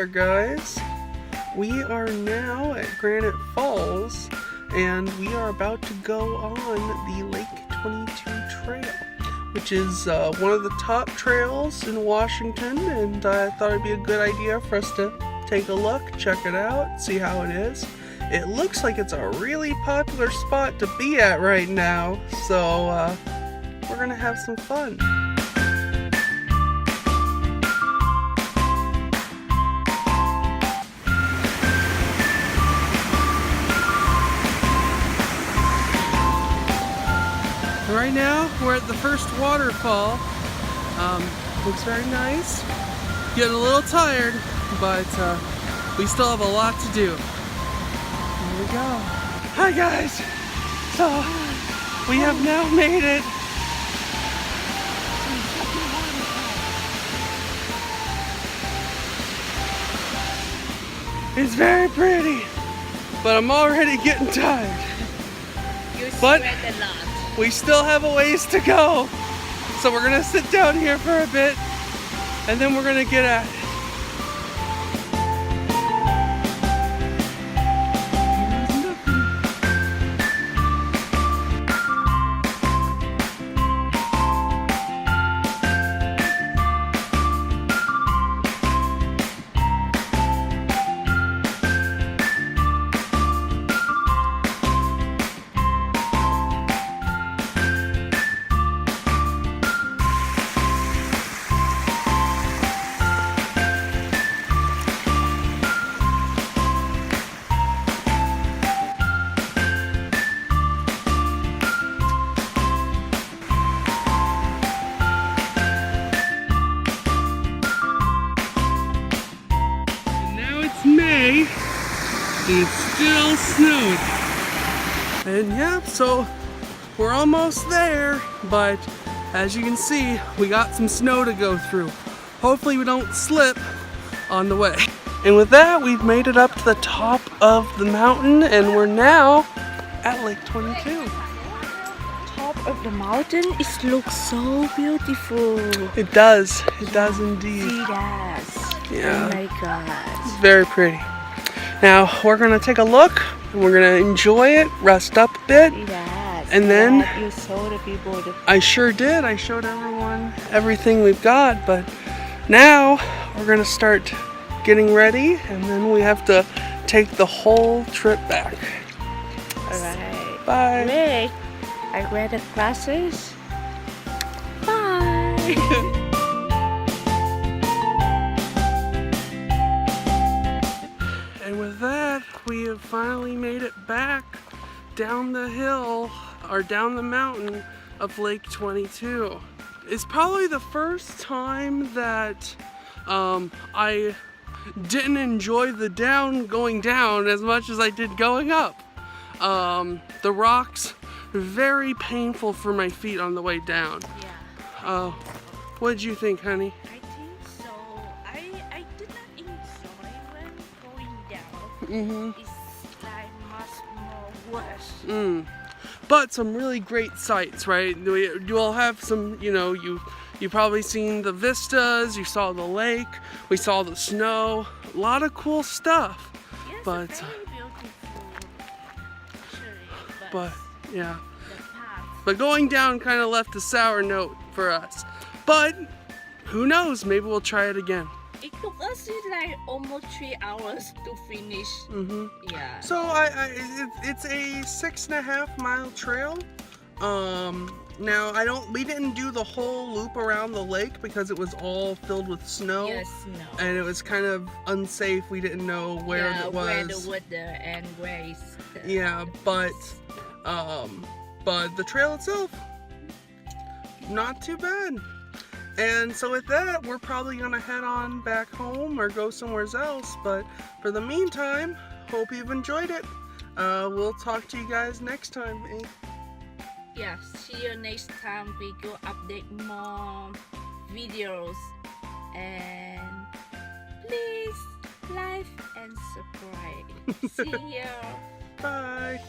there, guys. We are now at Granite Falls, and we are about to go on the Lake 22 Trail, which is one of the top trails in Washington, and I thought it'd be a good idea for us to take a look, check it out, see how it is. It looks like it's a really popular spot to be at right now, so we're gonna have some fun. Right now, we're at the first waterfall. Looks very nice. Getting a little tired, but we still have a lot to do. Here we go. Hi guys! So, we have now made it. It's very pretty, but I'm already getting tired. You But sweat a lot. we still have a ways to go. So we're gonna sit down here for a bit, and then we're gonna get at it. May, and it's still snowing. And yeah, so we're almost there, but as you can see, we got some snow to go through. Hopefully we don't slip on the way. And with that, we've made it up to the top of the mountain, and we're now at Lake 22. Top of the mountain, it looks so beautiful. It does indeed. See that? Yeah. Oh my god. It's very pretty. Now we're gonna take a look, and we're gonna enjoy it, rest up a bit, Yes. and then you saw the people. I sure did. I showed everyone everything we've got, but now we're gonna start getting ready, and then we have to take the whole trip back. Alright. Bye. Wait. I wear the glasses. Bye. And with that, we have finally made it back down the hill, or down the mountain of Lake 22. It's probably the first time that I didn't enjoy the going down as much as I did going up. The rocks, very painful for my feet on the way down. Yeah. What did you think, honey? I think so. I did not enjoy when going down. It's like much more worse. But some really great sights, right? You'll have some, you probably seen the vistas, you saw the lake, we saw the snow, a lot of cool stuff. Yes, But very beautiful. Actually, but yeah. the path. But going down kind of left a sour note for us. But who knows, maybe we'll try it again. It took us like almost 3 hours to finish. Yeah. So it's a 6.5 mile trail. Now we didn't do the whole loop around the lake because it was all filled with snow. Yes, no. And it was kind of unsafe. We didn't know where it was. Where the water and where is the... Yeah, but the trail itself, not too bad. And so with that, we're probably gonna head on back home or go somewhere else. But for the meantime, hope you've enjoyed it. We'll talk to you guys next time. Yeah, see you next time. We go update more videos. And please like and subscribe. See you. Bye.